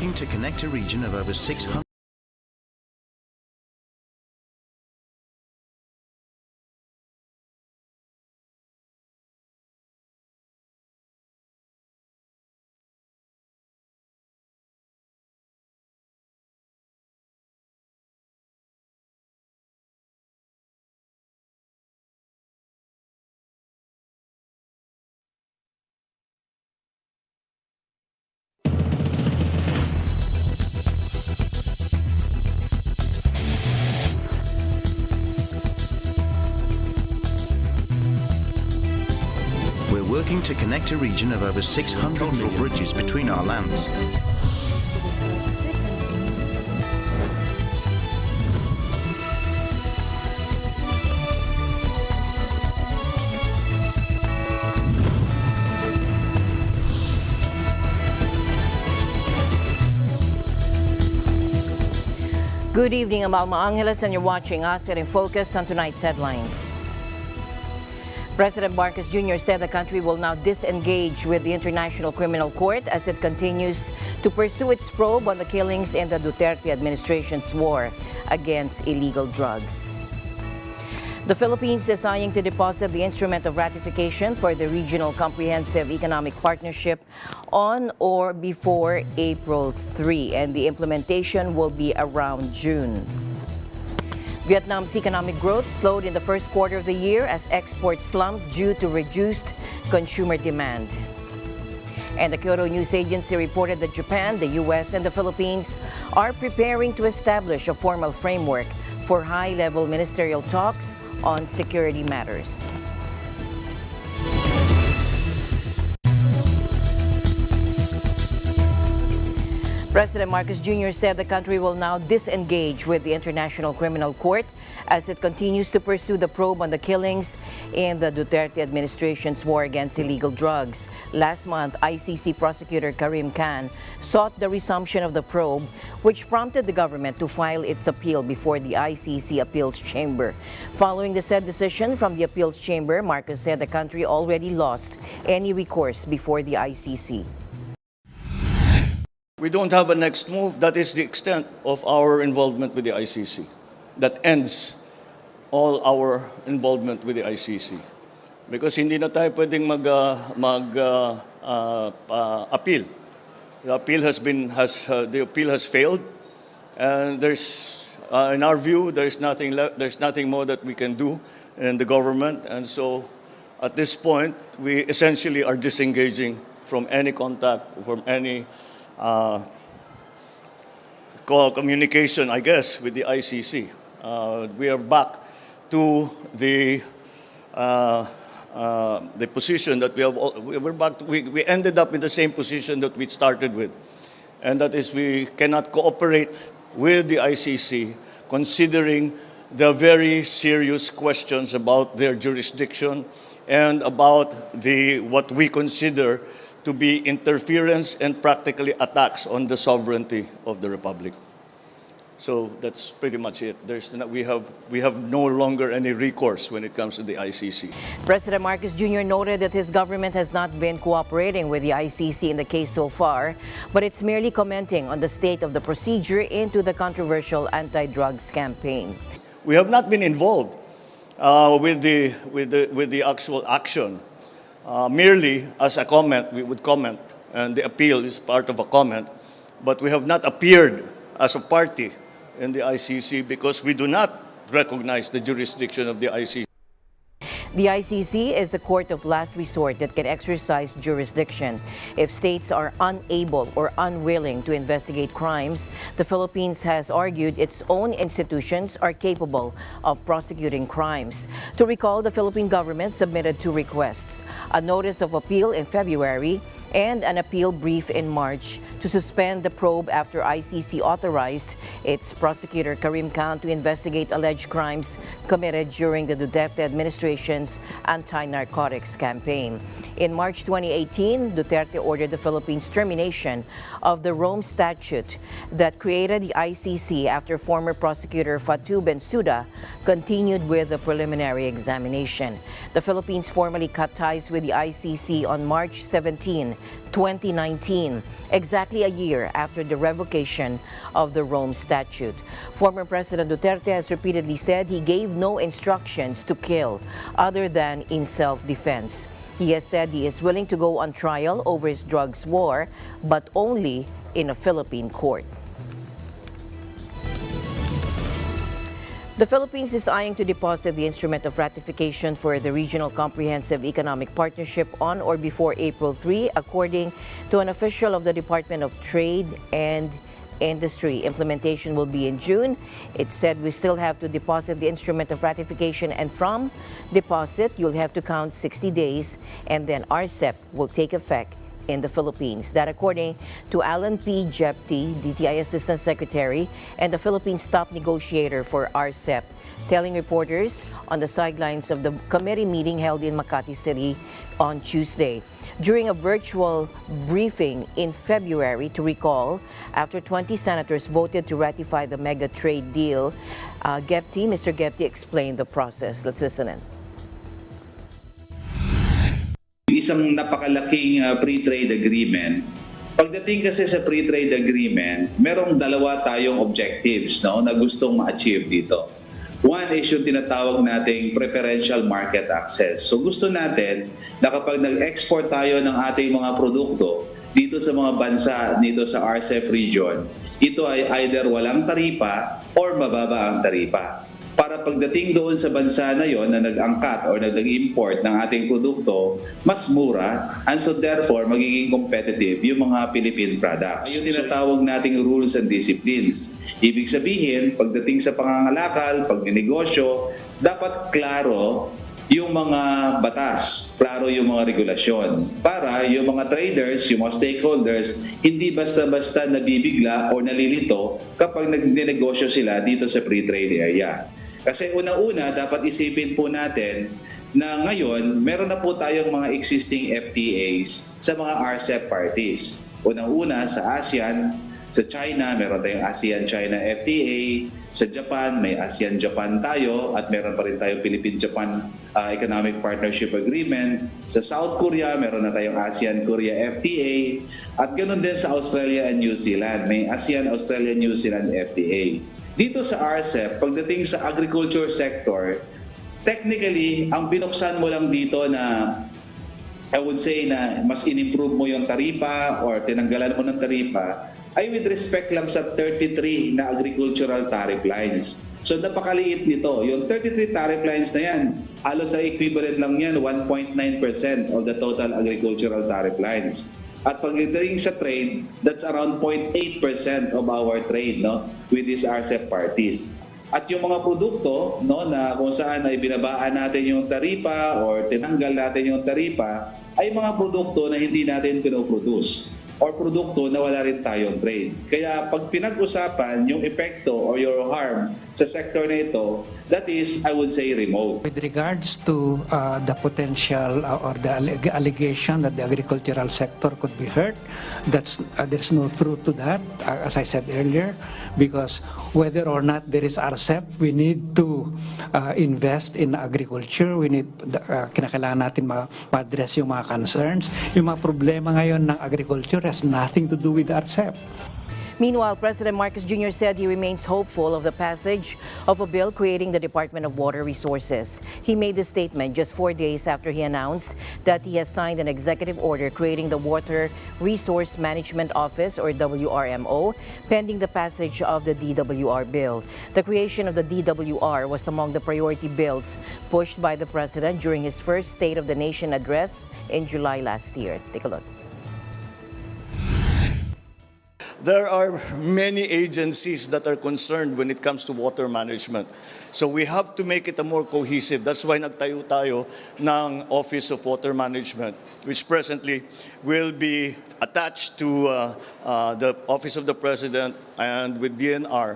working to connect a region of over 600. We're working to connect a region of over 600 bridges between our lands. Good evening, I'm Alma Angeles, and you're watching ASEAN in Focus on tonight's headlines. President Marcos Jr. said the country will now disengage with the International Criminal Court as it continues to pursue its probe on the killings in the Duterte administration's war against illegal drugs. The Philippines is eyeing to deposit the instrument of ratification for the Regional Comprehensive Economic Partnership on or before April 3, and the implementation will be around June. Vietnam's economic growth slowed in the first quarter of the year as exports slumped due to reduced consumer demand. And the Kyoto News Agency reported that Japan, the U.S., and the Philippines are preparing to establish a formal framework for high-level ministerial talks on security matters. President Marcos Jr. said the country will now disengage with the International Criminal Court as it continues to pursue the probe on the killings in the Duterte administration's war against illegal drugs. Last month, ICC prosecutor Karim Khan sought the resumption of the probe, which prompted the government to file its appeal before the ICC Appeals Chamber. Following the said decision from the Appeals Chamber, Marcos said the country already lost any recourse before the ICC. We don't have a next move. That is the extent of our involvement with the ICC. That ends all our involvement with the ICC. Because hindi na tayo pwedeng appeal. The appeal has failed, and there's in our view there's nothing more that we can do in the government, and so at this point we essentially are disengaging from any contact, from any communication, I guess, with the ICC. We are back to the position that we ended up in the same position that we started with, and that is we cannot cooperate with the ICC considering the very serious questions about their jurisdiction and about what we consider to be interference and practically attacks on the sovereignty of the Republic. So that's pretty much it. We have no longer any recourse when it comes to the ICC. President Marcos Jr. noted that his government has not been cooperating with the ICC in the case so far, but it's merely commenting on the state of the procedure into the controversial anti-drugs campaign. We have not been involved with the actual action. Merely as a comment, we would comment, and the appeal is part of a comment, but we have not appeared as a party in the ICC because we do not recognize the jurisdiction of the ICC. The ICC is a court of last resort that can exercise jurisdiction. If states are unable or unwilling to investigate crimes, the Philippines has argued its own institutions are capable of prosecuting crimes. To recall, the Philippine government submitted two requests: a notice of appeal in February and an appeal brief in March to suspend the probe after ICC authorized its prosecutor Karim Khan to investigate alleged crimes committed during the Duterte administration's anti-narcotics campaign. In March 2018, Duterte ordered the Philippines' termination of the Rome Statute that created the ICC after former prosecutor Fatou Bensouda continued with the preliminary examination. The Philippines formally cut ties with the ICC on March 17 2019, exactly a year after the revocation of the Rome Statute. Former President Duterte has repeatedly said he gave no instructions to kill other than in self-defense. He has said he is willing to go on trial over his drugs war, but only in a Philippine court. The Philippines is eyeing to deposit the instrument of ratification for the Regional Comprehensive Economic Partnership on or before April 3, according to an official of the Department of Trade and Industry. Implementation will be in June. It said we still have to deposit the instrument of ratification, and from deposit, you'll have to count 60 days, and then RCEP will take effect in the Philippines. That according to Alan P. Jepti, DTI Assistant Secretary and the Philippines top negotiator for RCEP, telling reporters on the sidelines of the committee meeting held in Makati City on Tuesday. During a virtual briefing in February, to recall, after 20 senators voted to ratify the mega trade deal, Mr. Gepti explained the process. Let's listen in. Isang napakalaking free trade agreement. Pagdating kasi sa free trade agreement, merong dalawa tayong objectives, no, na gustong ma-achieve dito. One is yung tinatawag nating preferential market access. So gusto natin na kapag nag-export tayo ng ating mga produkto dito sa mga bansa dito sa RCEP region, ito ay either walang taripa or mababa ang taripa. Para pagdating doon sa bansa na yon na nag-angkat or nag-import ng ating produkto, mas mura, and so therefore magiging competitive yung mga Philippine products. Yung tinatawag nating rules and disciplines. Ibig sabihin, pagdating sa pangangalakal, pagninegosyo, dapat klaro yung mga batas, klaro yung mga regulasyon, para yung mga traders, yung mga stakeholders, hindi basta-basta nabibigla o nalilito kapag nagninegosyo sila dito sa free trade area. Kasi una-una, dapat isipin po natin na ngayon, meron na po tayong mga existing FTAs sa mga RCEP parties. Unang-una, sa ASEAN, sa China, meron tayong ASEAN-China FTA. Sa Japan, may ASEAN-Japan tayo at meron pa rin tayong Philippine-Japan Economic Partnership Agreement. Sa South Korea, meron na tayong ASEAN-Korea FTA. At ganoon din sa Australia and New Zealand, may ASEAN-Australia-New Zealand FTA. Dito sa RCEP, pagdating sa agriculture sector, technically, ang binuksan mo lang dito na, I would say na mas in-improve mo yung taripa or tinanggalan mo ng taripa, ay with respect lang sa 33 na agricultural tariff lines. So napakaliit nito. Yung 33 tariff lines na yan, halos sa equivalent lang yan, 1.9% of the total agricultural tariff lines. At pagdating sa trade, that's around 0.8% of our trade, no, with these RCEP parties. At yung mga produkto, no, na kung saan ay binabaan natin yung taripa or tinanggal natin yung taripa, ay mga produkto na hindi natin pinoproduce or produkto na wala rin tayong trade. Kaya pag pinag-usapan yung epekto or your harm sa sector na ito, that is, I would say, remote. With regards to the potential or the allegation that the agricultural sector could be hurt, there's no truth to that, as I said earlier, because whether or not there is RCEP, we need to invest in agriculture. We need, kinakailangan natin ma-address yung mga concerns. Yung mga problema ngayon ng agriculture has nothing to do with RCEP. Meanwhile, President Marcos Jr. said he remains hopeful of the passage of a bill creating the Department of Water Resources. He made this statement just 4 days after he announced that he has signed an executive order creating the Water Resource Management Office, or WRMO, pending the passage of the DWR bill. The creation of the DWR was among the priority bills pushed by the President during his first State of the Nation address in July last year. Take a look. There are many agencies that are concerned when it comes to water management. So we have to make it a more cohesive. That's why nagtayo tayo ng Office of Water Management, which presently will be attached to the Office of the President and with DNR.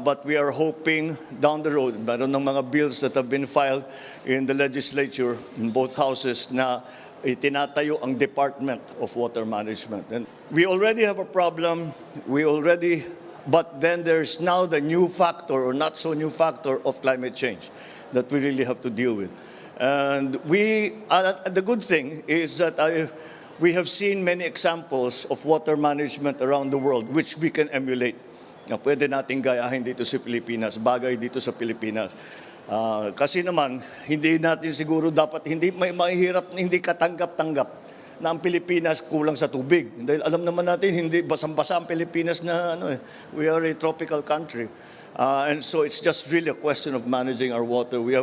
But we are hoping down the road, meron ng mga bills that have been filed in the legislature, in both houses, na itinatayo ang Department of Water Management. And we already have a problem, but then there's now the new factor, or not so new factor, of climate change that we really have to deal with. And the good thing is that we have seen many examples of water management around the world which we can emulate. Na pwede nating gayahin dito sa Pilipinas, bagay dito sa Pilipinas. Kasi naman, hindi natin siguro dapat, hindi may mahirap, hindi katanggap-tanggap na ang Pilipinas kulang sa tubig. Dahil alam naman natin, hindi basang-basa ang Pilipinas na we are a tropical country. And so it's just really a question of managing our water. We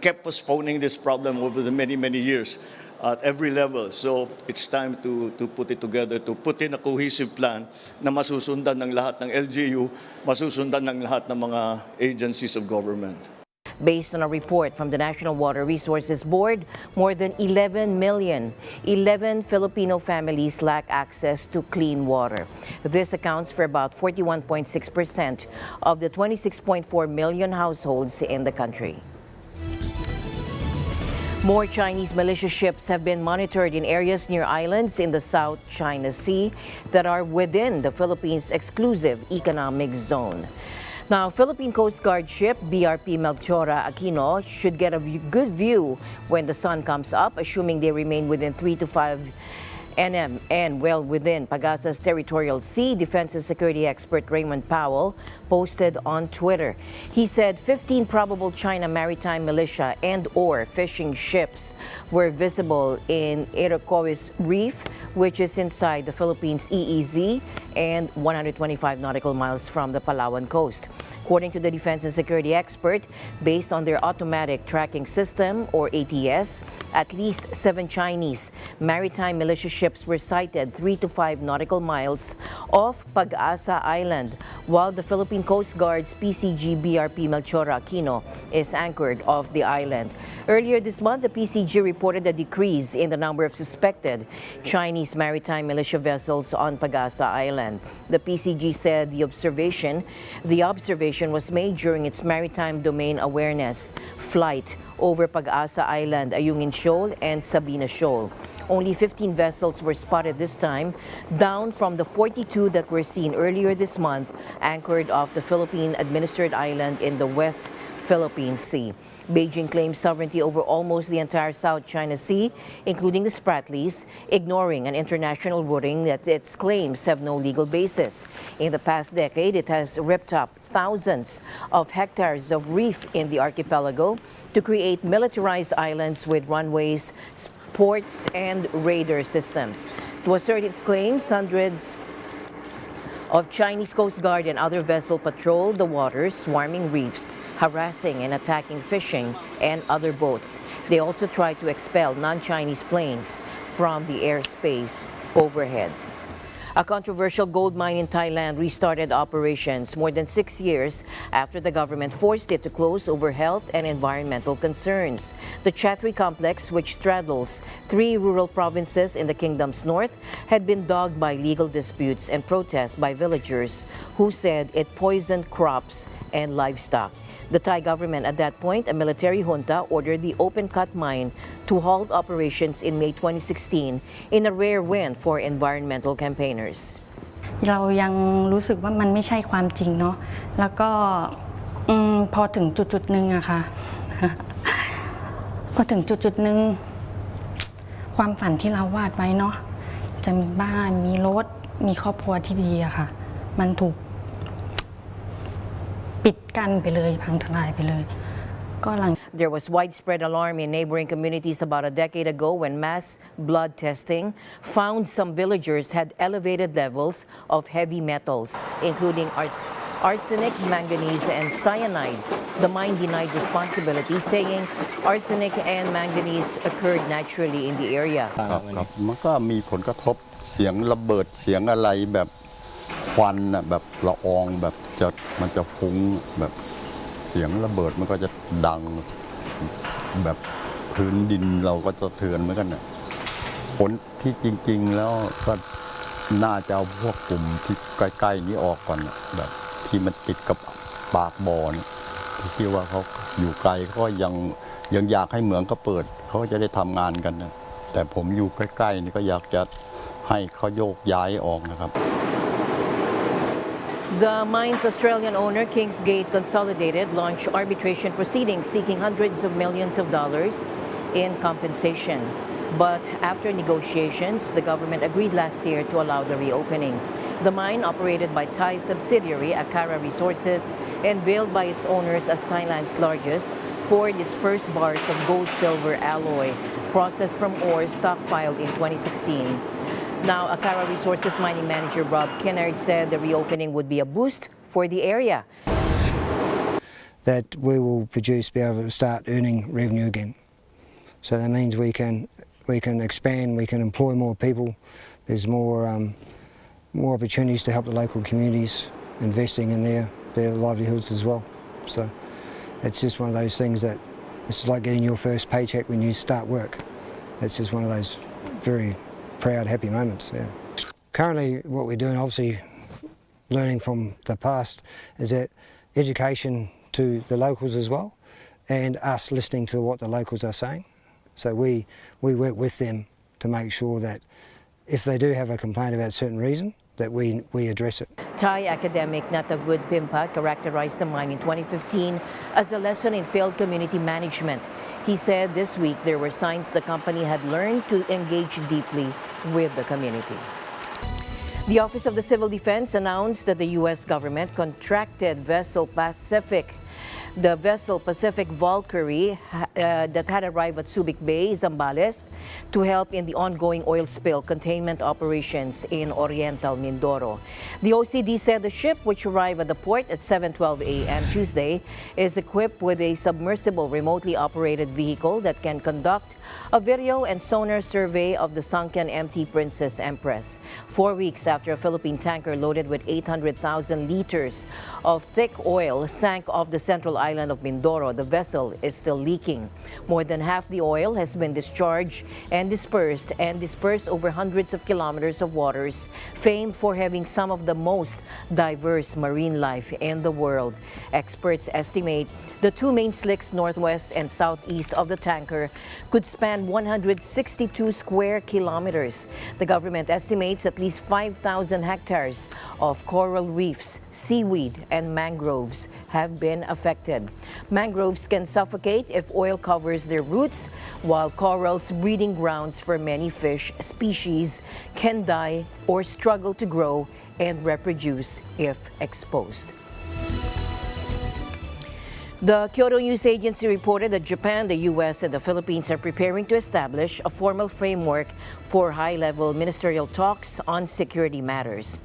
kept postponing this problem over the many years at every level. So it's time to put it together, to put in a cohesive plan na masusundan ng lahat ng LGU, masusundan ng lahat ng mga agencies of government. Based on a report from the National Water Resources Board, more than 11 Filipino families lack access to clean water. This accounts for about 41.6% of the 26.4 million households in the country. More Chinese militia ships have been monitored in areas near islands in the South China Sea that are within the Philippines' exclusive economic zone. Now, Philippine Coast Guard ship BRP Melchora Aquino should get a good view when the sun comes up, assuming they remain within 3 to 5 NM and well within Pagasa's territorial sea. Defense and security expert Raymond Powell posted on Twitter. He said 15 probable China maritime militia and/or fishing ships were visible in Iroquois Reef, which is inside the Philippines' EEZ and 125 nautical miles from the Palawan coast. According to the defense and security expert, based on their automatic tracking system, or ATS, at least 7 Chinese maritime militia ships were sighted 3 to 5 nautical miles off Pag-asa Island, while the Philippine Coast Guard's PCG BRP Melchora Aquino is anchored off the island. Earlier this month, the PCG reported a decrease in the number of suspected Chinese maritime militia vessels on Pag-asa Island. The PCG said the observation was made during its maritime domain awareness flight over Pag-asa Island, Ayungin Shoal, and Sabina Shoal. Only 15 vessels were spotted this time, down from the 42 that were seen earlier this month, anchored off the Philippine-administered island in the West Philippine Sea. Beijing claims sovereignty over almost the entire South China Sea, including the Spratlys, ignoring an international ruling that its claims have no legal basis. In the past decade, it has ripped up thousands of hectares of reef in the archipelago to create militarized islands with runways, ports, and radar systems. To assert its claims, hundreds of Chinese Coast Guard and other vessels patrol the waters, swarming reefs, harassing and attacking fishing and other boats. They also try to expel non-Chinese planes from the airspace overhead. A controversial gold mine in Thailand restarted operations more than 6 years after the government forced it to close over health and environmental concerns. The Chatri complex, which straddles 3 rural provinces in the kingdom's north, had been dogged by legal disputes and protests by villagers who said it poisoned crops and livestock. The Thai government at that point, a military junta, ordered the open-cut mine to halt operations in May 2016 in a rare win for environmental campaigners. เรายังรู้สึกว่ามันไม่ใช่ความจริงเนาะแล้วก็พอถึงจุดๆนึงอะค่ะ พอถึงจุดๆนึงความฝันที่เราวาดไว้เนาะจะมีบ้านมีรถมีครอบครัวที่ดีอะค่ะมันถูกปิดกั้นไปเลยพังทลายไปเลยก็หลัง There was widespread alarm in neighboring communities about a decade ago when mass blood testing found some villagers had elevated levels of heavy metals, including arsenic, manganese, and cyanide. The mine denied responsibility, saying arsenic and manganese occurred naturally in the area. ครับมันก็มีผลกระทบเสียงระเบิดเสียงอะไรแบบควันแบบละอองแบบมันจะฟุ้งแบบเสียงระเบิดมันก็จะดังแบบพื้นดินเราก็จะเทือนเหมือนกันเนี่ยผลที่จริงๆแล้วก็น่าจะเอาพวกกลุ่มที่ใกล้ๆนี้ออกก่อนแบบที่มันติดกับปากบ่อนี่ที่ว่าเขาอยู่ไกลก็ยังอยากให้เหมืองก็เปิดเขาจะได้ทำงานกันนะแต่ผมอยู่ใกล้ๆนี่ก็อยากจะให้เขาโยกย้ายออกนะครับ The mine's Australian owner, Kingsgate Consolidated, launched arbitration proceedings seeking hundreds of millions of dollars in compensation. But after negotiations, the government agreed last year to allow the reopening. The mine, operated by Thai subsidiary Akara Resources and built by its owners as Thailand's largest, poured its first bars of gold-silver alloy processed from ore stockpiled in 2016. Now, Akara Resources mining manager Rob Kennard said the reopening would be a boost for the area. That we will be able to start earning revenue again. So that means we can expand, we can employ more people. There's more opportunities to help the local communities, investing in their livelihoods as well. So it's just one of those things that it's like getting your first paycheck when you start work. It's just one of those very proud, happy moments. Yeah. Currently, what we're doing, obviously, learning from the past, is that education to the locals as well, and us listening to what the locals are saying. So we work with them to make sure that if they do have a complaint about a certain reason, that we address it. Thai academic Natavud Pimpa characterized the mine in 2015 as a lesson in failed community management. He said this week there were signs the company had learned to engage deeply with the community. The Office of the Civil Defense announced that the U.S. government contracted the vessel Pacific Valkyrie that had arrived at Subic Bay, Zambales, to help in the ongoing oil spill containment operations in Oriental Mindoro. The OCD said the ship, which arrived at the port at 7:12 a.m. Tuesday, is equipped with a submersible remotely operated vehicle that can conduct a video and sonar survey of the sunken MT Princess Empress. 4 weeks after a Philippine tanker loaded with 800,000 liters of thick oil sank off the central island of Mindoro, the vessel is still leaking. More than half the oil has been discharged and dispersed over hundreds of kilometers of waters, famed for having some of the most diverse marine life in the world. Experts estimate the two main slicks northwest and southeast of the tanker could span 162 square kilometers. The government estimates at least 5,000 hectares of coral reefs, seaweed, and mangroves have been affected. Mangroves can suffocate if oil covers their roots, while corals, breeding grounds for many fish species, can die or struggle to grow and reproduce if exposed. The Kyoto News Agency reported that Japan, the U.S., and the Philippines are preparing to establish a formal framework for high-level ministerial talks on security matters.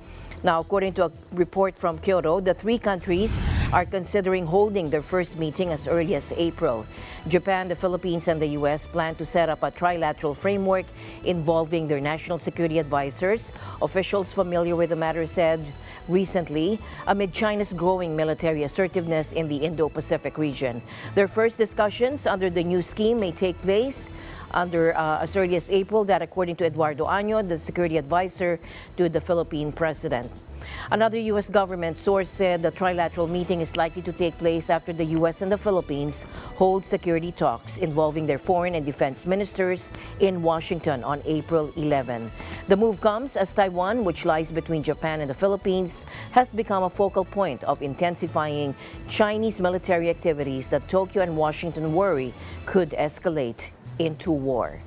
Now, according to a report from Kyoto, the three countries are considering holding their first meeting as early as April. Japan, the Philippines, and the U.S. plan to set up a trilateral framework involving their national security advisors. Officials familiar with the matter said recently, amid China's growing military assertiveness in the Indo-Pacific region. Their first discussions under the new scheme may take place as early as April, that according to Eduardo Año, the security advisor to the Philippine president. Another U.S. government source said the trilateral meeting is likely to take place after the U.S. and the Philippines hold security talks involving their foreign and defense ministers in Washington on April 11. The move comes as Taiwan, which lies between Japan and the Philippines, has become a focal point of intensifying Chinese military activities that Tokyo and Washington worry could escalate into war.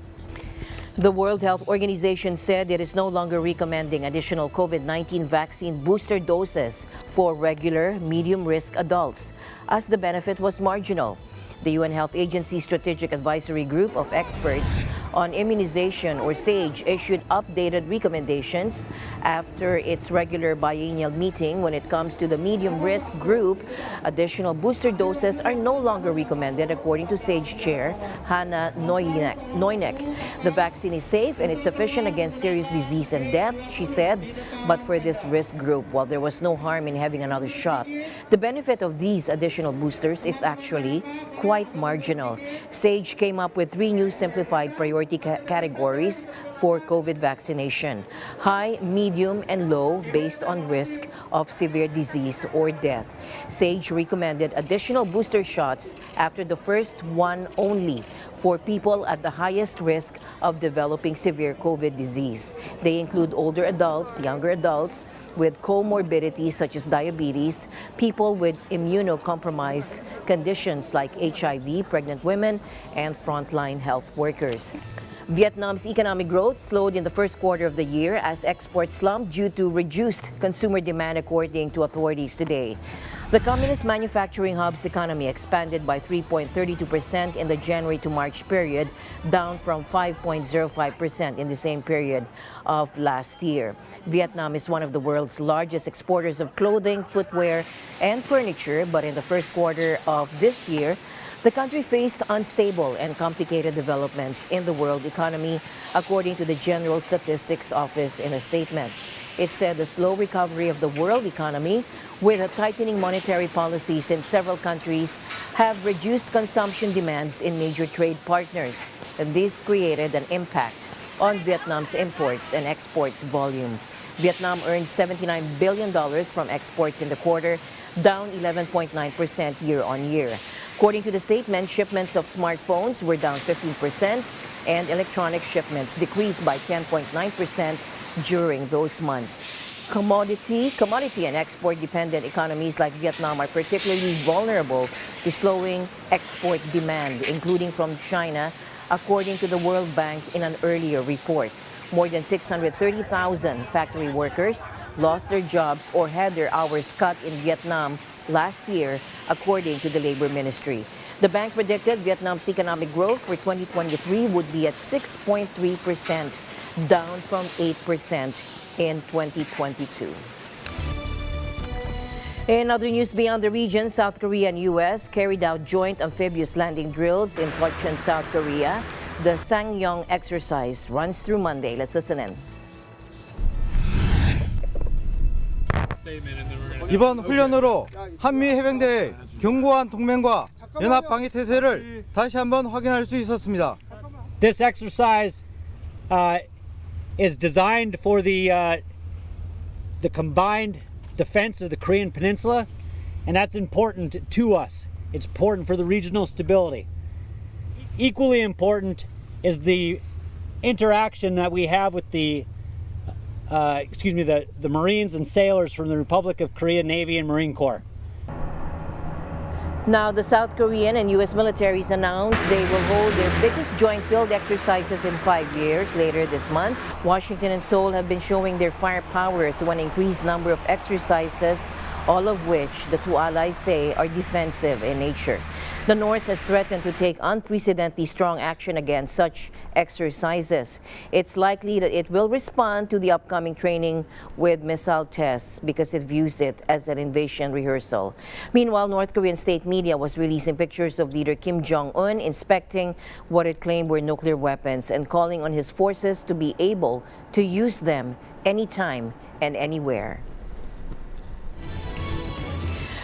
The World Health Organization said it is no longer recommending additional COVID-19 vaccine booster doses for regular, medium-risk adults, as the benefit was marginal. The UN Health Agency Strategic Advisory Group of Experts on Immunization, or SAGE, issued updated recommendations after its regular biennial meeting. When it comes to the medium-risk group, additional booster doses are no longer recommended, according to SAGE Chair Hannah Noynek. The vaccine is safe and it's sufficient against serious disease and death, she said, but for this risk group, while there was no harm in having another shot, the benefit of these additional boosters is actually quite marginal. SAGE came up with 3 new simplified priority categories for COVID vaccination: high, medium, and low, based on risk of severe disease or death. SAGE recommended additional booster shots after the first one only for people at the highest risk of developing severe COVID disease. They include older adults, younger adults with comorbidities such as diabetes, people with immunocompromised conditions like HIV, pregnant women, and frontline health workers. Vietnam's economic growth slowed in the first quarter of the year as exports slumped due to reduced consumer demand, according to authorities today. The communist manufacturing hub's economy expanded by 3.32% in the January to March period, down from 5.05% in the same period of last year. Vietnam is one of the world's largest exporters of clothing, footwear, and furniture, but in the first quarter of this year, the country faced unstable and complicated developments in the world economy, according to the General Statistics Office in a statement. It said the slow recovery of the world economy with a tightening monetary policies in several countries have reduced consumption demands in major trade partners, and this created an impact on Vietnam's imports and exports volume. Vietnam earned $79 billion from exports in the quarter, down 11.9% year-on-year. According to the statement, shipments of smartphones were down 15% and electronic shipments decreased by 10.9% during those months. Commodity and export-dependent economies like Vietnam are particularly vulnerable to slowing export demand, including from China, according to the World Bank in an earlier report. More than 630,000 factory workers lost their jobs or had their hours cut in Vietnam last year, according to the Labor Ministry. The bank predicted Vietnam's economic growth for 2023 would be at 6.3%, down from 8% in 2022. In other news beyond the region, South Korea and U.S. carried out joint amphibious landing drills in Pocheon, South Korea. The Sangyeong exercise runs through Monday. Let's listen in. 이번 훈련으로 한미 해병대의 견고한 동맹과 연합 방위 태세를 다시 한번 확인할 수 있었습니다. This exercise is designed for the combined defense of the Korean Peninsula, and that's important to us. It's important for the regional stability. Equally important is the interaction that we have with the Marines and sailors from the Republic of Korea Navy and Marine Corps. Now, the South Korean and U.S. militaries announced they will hold their biggest joint field exercises in 5 years later this month. Washington and Seoul have been showing their firepower through an increased number of exercises, all of which the two allies say are defensive in nature. The North has threatened to take unprecedentedly strong action against such exercises. It's likely that it will respond to the upcoming training with missile tests because it views it as an invasion rehearsal. Meanwhile, North Korean state media was releasing pictures of leader Kim Jong-un inspecting what it claimed were nuclear weapons and calling on his forces to be able to use them anytime and anywhere.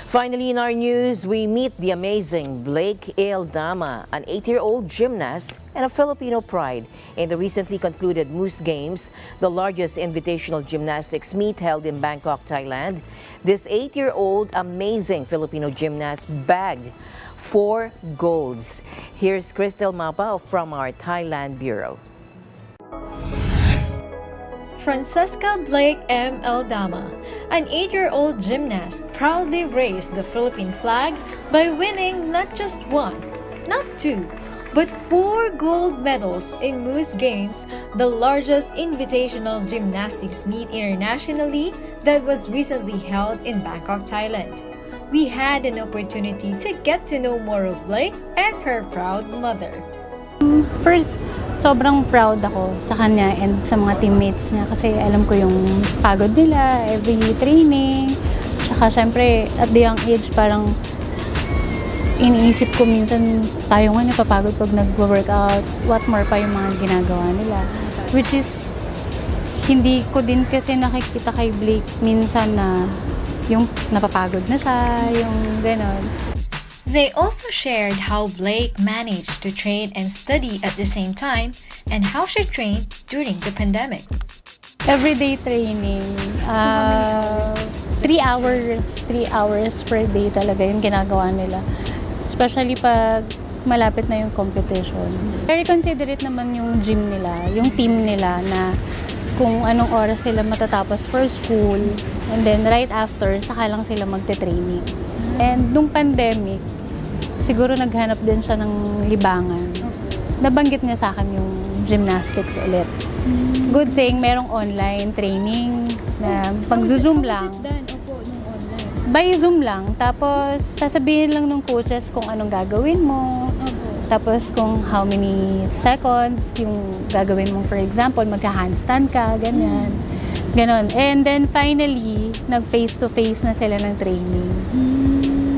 Finally, in our news, we meet the amazing Blake Dama, an 8-year-old gymnast and a Filipino pride in the recently concluded Moose Games, the largest invitational gymnastics meet held in Bangkok, Thailand. This 8-year-old amazing Filipino gymnast bagged 4 golds. Here's Crystal Mapa from our Thailand Bureau. Francesca Blake M. Dama, an 8-year-old gymnast, proudly raised the Philippine flag by winning not just 1, not 2, but 4 gold medals in Moose Games, the largest invitational gymnastics meet internationally that was recently held in Bangkok, Thailand. We had an opportunity to get to know more of Blake and her proud mother. First, sobrang proud ako sa kanya and sa mga teammates niya kasi alam ko yung pagod nila every training. Tsaka syempre, at the young age, parang iniisip ko minsan tayo nga napapagod pag nag-workout. What more pa yung mga ginagawa nila. Which is, hindi ko din kasi nakikita kay Blake minsan na yung napapagod na siya, yung gano'n. They also shared how Blake managed to train and study at the same time and how she trained during the pandemic. Everyday training, 3 hours per day talaga yung ginagawa nila. Especially pag malapit na yung competition. Very considerate naman yung gym nila, yung team nila na kung anong oras sila matatapos for school and then right after, saka lang sila magte-training. And nung pandemic, siguro naghanap din siya ng libangan. Nabanggit niya sa akin yung gymnastics ulit. Good thing, merong online training na pag-zoom lang. By Zoom lang. Tapos, sasabihin lang ng coaches kung anong gagawin mo. Tapos, kung how many seconds yung gagawin mo. For example, magka-handstand ka, ganyan. Ganon. And then, finally, nag-face-to-face na sila ng training.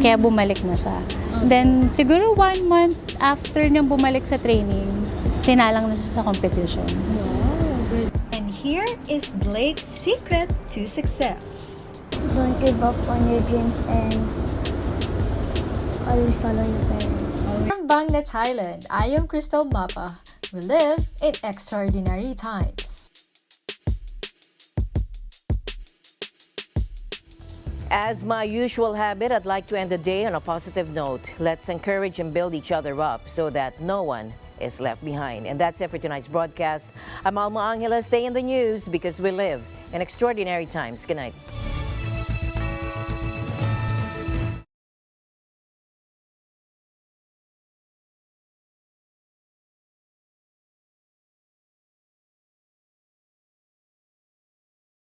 Kaya bumalik na siya. Then, siguro 1 month after niyang bumalik sa training, sinalang na siya sa competition. And here is Blake's secret to success. Don't give up on your dreams and always follow your parents. From Bangla, Thailand, I am Crystal Mapa. We live in extraordinary times. As my usual habit, I'd like to end the day on a positive note. Let's encourage and build each other up so that no one is left behind. And that's it for tonight's broadcast. I'm Alma Angela. Stay in the news because we live in extraordinary times. Good night.